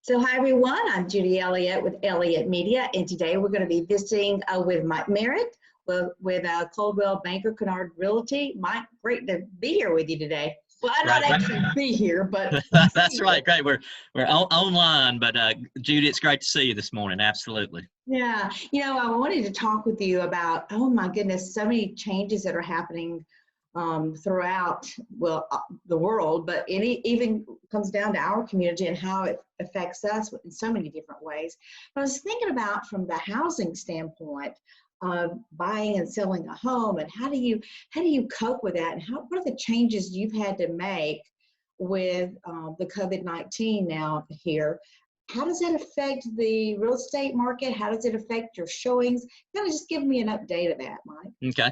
So hi everyone, I'm Judy Elliott with Elliott Media, and today we're going to be visiting with Mike Merritt with Coldwell Banker Kinard Realty. Mike, great to be here with you today. Well, I'm not actually be here, but that's right. Great. We're online, but Judy, it's great to see you this morning. Absolutely. Yeah, I wanted to talk with you about, oh my goodness, so many changes that are happening throughout the world, but it even comes down to our community and how it affects us in so many different ways. But I was thinking about from the housing standpoint of buying and selling a home, and how do you cope with that, and what are the changes you've had to make with the COVID-19 now here? How does that affect the real estate market? How does it affect your showings? Kind of just give me an update of that, Mike. Okay.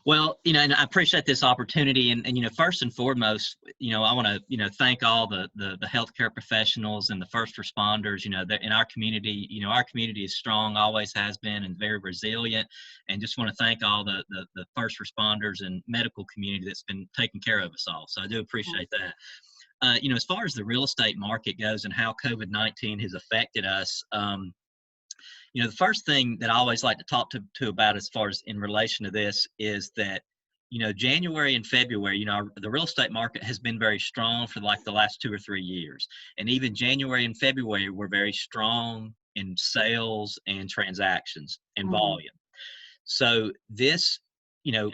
Well, and I appreciate this opportunity. And first and foremost, I want to, thank all the healthcare professionals and the first responders, that in our community, our community is strong, always has been, and very resilient. And just want to thank all the first responders and medical community that's been taking care of us all. So I do appreciate that. As far as the real estate market goes and how COVID-19 has affected us, the first thing that I always like to talk to about as far as in relation to this is that, January and February, the real estate market has been very strong for like the last 2 or 3 years. And even January and February were very strong in sales and transactions and volume. So this, I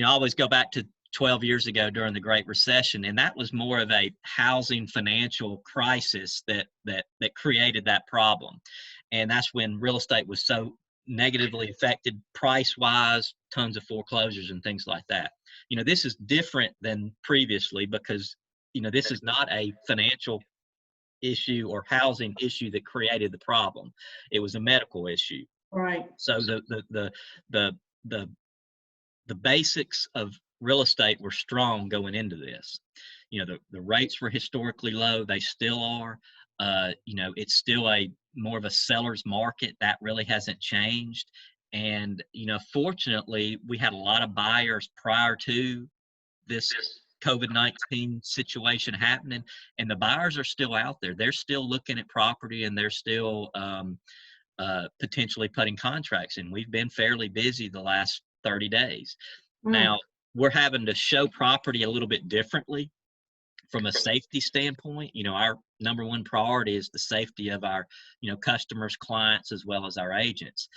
always go back to 12 years ago during the Great Recession, and that was more of a housing financial crisis that created that problem. And that's when real estate was so negatively affected price-wise, tons of foreclosures and things like that. This is different than previously because, this is not a financial issue or housing issue that created the problem. It was a medical issue. Right. So the basics of real estate were strong going into this. The rates were historically low. They still are. It's still more of a seller's market. That really hasn't changed. And, fortunately, we had a lot of buyers prior to this COVID-19 situation happening, and the buyers are still out there. They're still looking at property, and they're still potentially putting contracts in. We've been fairly busy the last 30 days. Now, we're having to show property a little bit differently from a safety standpoint. Our number one priority is the safety of our, customers, clients, as well as our agents.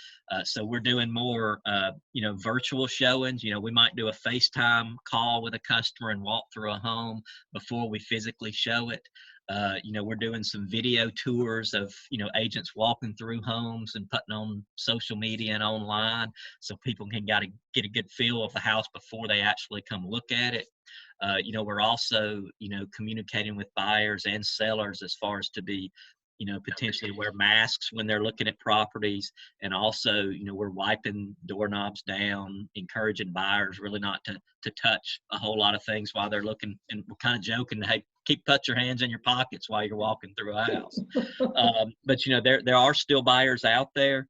So we're doing more, virtual showings. We might do a FaceTime call with a customer and walk through a home before we physically show it. We're doing some video tours of, agents walking through homes and putting on social media and online so people can get a good feel of the house before they actually come look at it. We're also, communicating with buyers and sellers as far as to be, potentially wear masks when they're looking at properties. And also, we're wiping doorknobs down, encouraging buyers really not to touch a whole lot of things while they're looking. And we're kind of joking, hey, put your hands in your pockets while you're walking through a house. But, there are still buyers out there.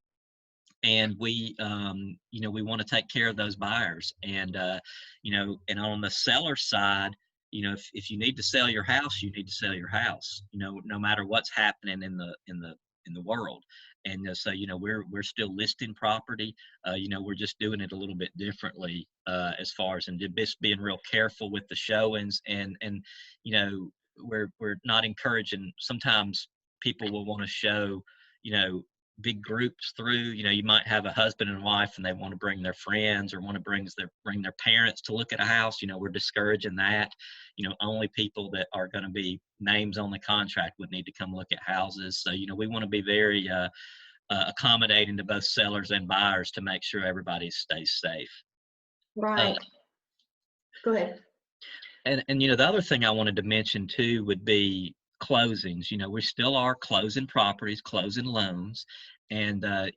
And we want to take care of those buyers. And, and on the seller side, if you need to sell your house, you need to sell your house, no matter what's happening in the world. And so, we're still listing property. We're just doing it a little bit differently as far as, and just being real careful with the showings. And we're not encouraging. Sometimes people will want to show, big groups through. You might have a husband and wife and they want to bring their friends or want to bring their parents to look at a house. We're discouraging that. Only people that are going to be names on the contract would need to come look at houses. So we want to be very accommodating to both sellers and buyers to make sure everybody stays safe. Right. Go ahead. And the other thing I wanted to mention too would be closings. We still are closing properties, closing loans, and the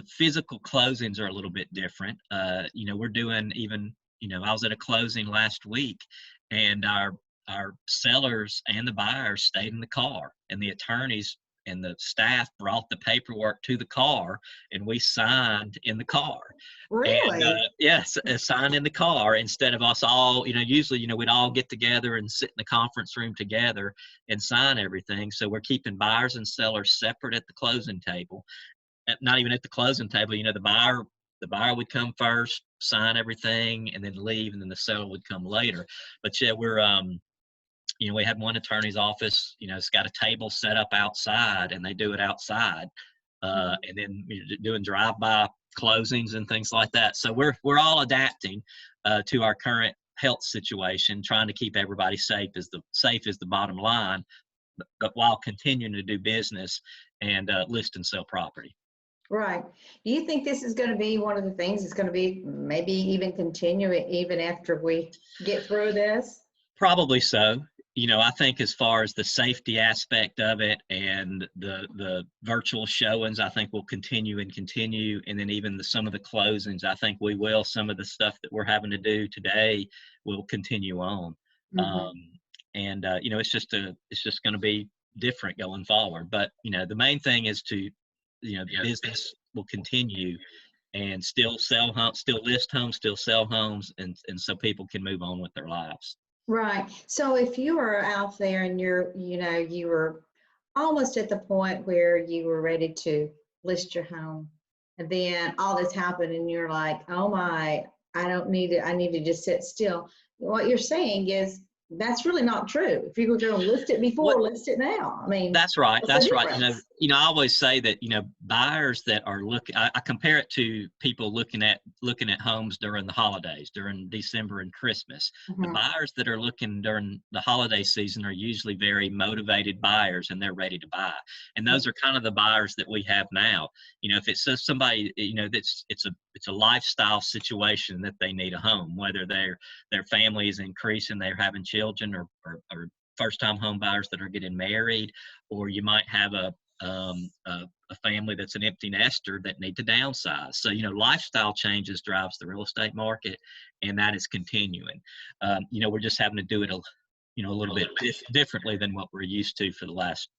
physical closings are a little bit different. We're doing even, I was at a closing last week, and our sellers and the buyers stayed in the car, and the attorneys and the staff brought the paperwork to the car, and we signed in the car. And Really? yes, signed in the car instead of us all, usually, we'd all get together and sit in the conference room together and sign everything. So we're keeping buyers and sellers separate at the closing table. Not even at the closing table, the buyer would come first, sign everything, and then leave, and then the seller would come later. But yeah, we have one attorney's office, it's got a table set up outside, and they do it outside, and then doing drive-by closings and things like that. So we're all adapting to our current health situation, trying to keep everybody safe is the bottom line, but while continuing to do business and list and sell property. Right. Do you think this is going to be one of the things that's going to be maybe even continue it even after we get through this? Probably so. I think as far as the safety aspect of it and the virtual showings, I think will continue. And then even some of the closings, I think we will. Some of the stuff that we're having to do today will continue on. Mhm. It's just going to be different going forward. But, the main thing is the business will continue and still sell homes, still list homes, still sell homes, and so people can move on with their lives. Right. So if you were out there and you were almost at the point where you were ready to list your home, and then all this happened and you're like, oh my, I need to just sit still. What you're saying is that's really not true. If you were going to list it before, list it now. I mean, That's right. what's the That's right. difference? I always say that, buyers that are looking, I compare it to people looking at homes during the holidays, during December and Christmas. The Mhm. buyers that are looking during the holiday season are usually very motivated buyers, and they're ready to buy. And those are kind of the buyers that we have now. If it's just somebody, that's it's a lifestyle situation that they need a home, whether their family is increasing, they're having children, or first-time home buyers that are getting married, or you might have a family that's an empty nester that need to downsize. So, lifestyle changes drives the real estate market, and that is continuing. We're just having to do it a little bit differently than what we're used to for the last,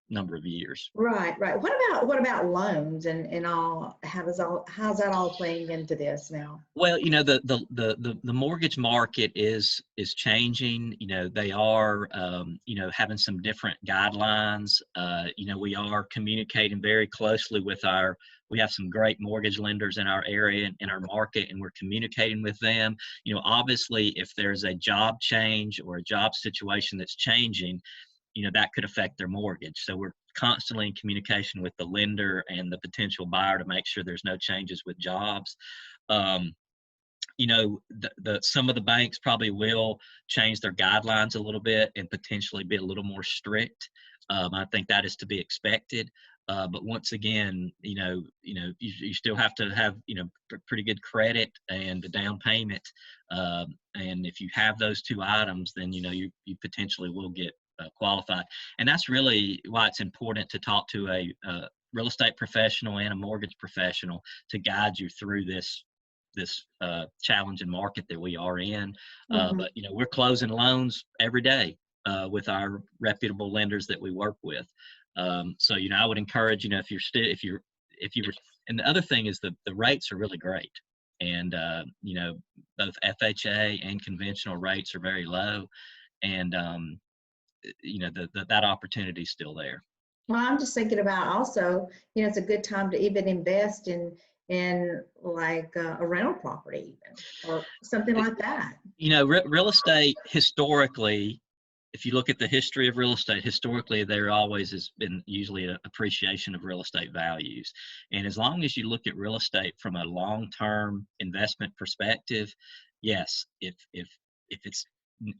number of years. Right, right. What about loans and all? How's that all playing into this now? Well, the mortgage market is changing. They are having some different guidelines. We are communicating very closely with we have some great mortgage lenders in our area and in our market, and we're communicating with them. Obviously, if there's a job change or a job situation that's changing, that could affect their mortgage. So we're constantly in communication with the lender and the potential buyer to make sure there's no changes with jobs. Um, some of the banks probably will change their guidelines a little bit and potentially be a little more strict. I think that is to be expected. But once again, you still have to have, pretty good credit and a down payment. And if you have those two items, then, you potentially will get qualified. And that's really why it's important to talk to a real estate professional and a mortgage professional to guide you through this challenging market that we are in. Mhm. But we're closing loans every day with our reputable lenders that we work with. So I would encourage, if you were, and the other thing is the rates are really great, and both FHA and conventional rates are very low, and that opportunity is still there. Well, I'm just thinking about also, it's a good time to even invest in like a rental property even or something like that. Real estate historically, if you look at the history of real estate, historically, there always has been usually an appreciation of real estate values. And as long as you look at real estate from a long-term investment perspective, yes, if it's,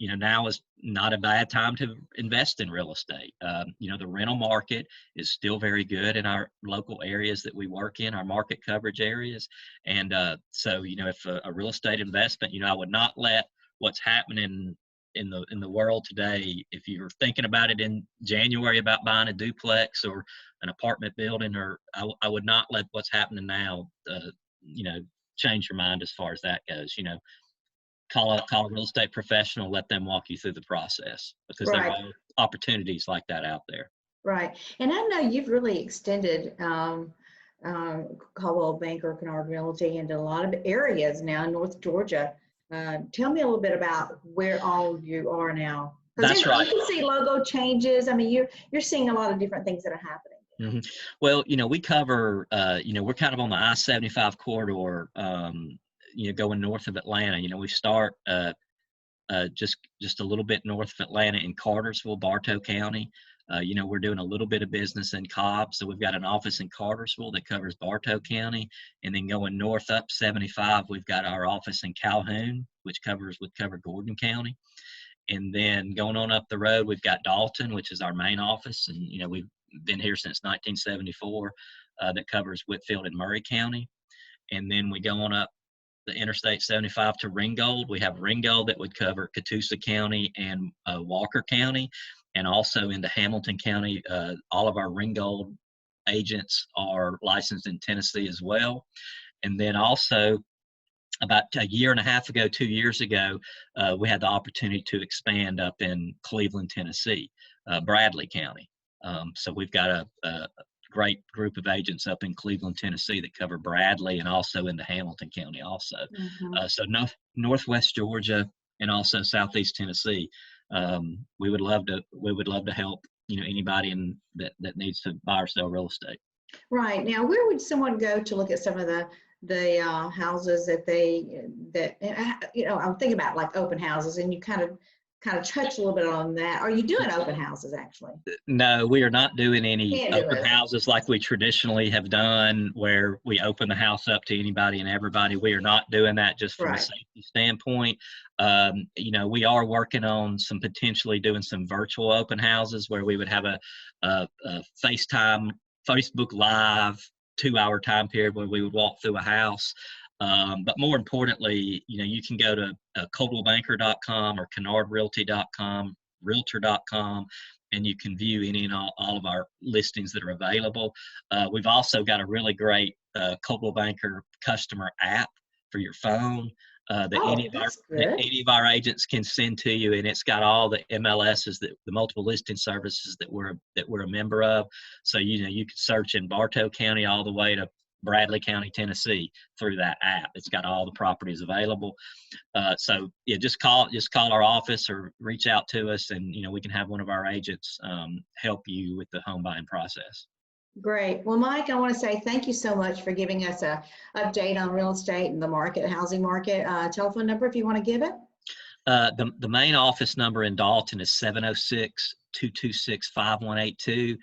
now is not a bad time to invest in real estate. The rental market is still very good in our local areas that we work in, our market coverage areas. And so, if a real estate investment, I would not let what's happening in the world today, if you're thinking about it in January about buying a duplex or an apartment building, or I would not let what's happening now, change your mind as far as that goes. Call a real estate professional, let them walk you through the process, because there Right. are opportunities like that out there. Right. And I know you've really extended Coldwell Banker Kinard Realty into a lot of areas now in North Georgia. Tell me a little bit about where all you are now. Because That's right. you can see logo changes. I mean, you're seeing a lot of different things that are happening. hmm Well, we cover, we're kind of on the I-75 corridor, going north of Atlanta. We start just a little bit north of Atlanta in Cartersville, Bartow County. We're doing a little bit of business in Cobb, so we've got an office in Cartersville that covers Bartow County, and then going north up 75, we've got our office in Calhoun, which would cover Gordon County, and then going on up the road, we've got Dalton, which is our main office, and we've been here since 1974, that covers Whitfield and Murray County, and then we go on up the Interstate 75 to Ringgold. We have Ringgold that would cover Catoosa County and Walker County, and also into Hamilton County. All of our Ringgold agents are licensed in Tennessee as well. And then also about a year and a half ago, 2 years ago, we had the opportunity to expand up in Cleveland, Tennessee, Bradley County. So we've got a great group of agents up in Cleveland, Tennessee that cover Bradley and also into Hamilton County also. So Northwest Georgia and also Southeast Tennessee. We would love to help, anybody that needs to buy or sell real estate. Right. Now, where would someone go to look at some of the houses I'm thinking about like open houses, and you kind of touch a little bit on that. Are you doing open houses actually? No, we are not doing any Can't do open it. houses like we traditionally have done, where we open the house up to anybody and everybody. We are not doing that just from a Right. safety standpoint. We are working on potentially doing some virtual open houses where we would have a FaceTime, Facebook Live 2-hour time period where we would walk through a house. But more importantly, you can go to coldwellbanker.com or kinardrealty.com, realtor.com, and you can view any and all of our listings that are available. We've also got a really great Coldwell Banker customer app for your phone that any of our agents can send to you, and it's got all the MLSs, the multiple listing services that we're a member of. So you can search in Bartow County all the way to Bradley County, Tennessee through that app. It's got all the properties available. So yeah, just call our office or reach out to us, and we can have one of our agents help you with the home buying process. Great. Well, Mike, I want to say thank you so much for giving us a update on real estate and the market, housing market. Telephone number if you want to give it. The main office number in Dalton is 706-226-5182.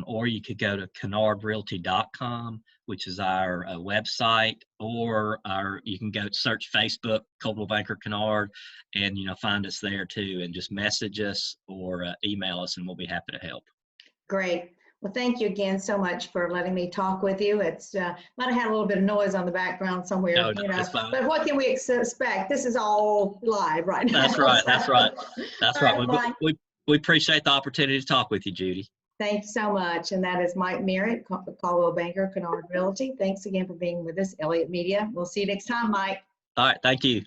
Or you could go to kinardrealty.com, which is our website, or you can go search Facebook, Coldwell Banker Kinard, and find us there too, and just message us or email us, and we'll be happy to help. Great. Well, thank you again so much for letting me talk with you. It's might have had a little bit of noise on the background somewhere, No, that's fine. But what can we expect? This is all live right now. That's right. That's right. That's right. Right. We appreciate the opportunity to talk with you, Judy. Thanks so much. And that is Mike Merritt, Coldwell Banker, Kinard Realty. Thanks again for being with us, Elliott Media. We'll see you next time, Mike. All right. Thank you.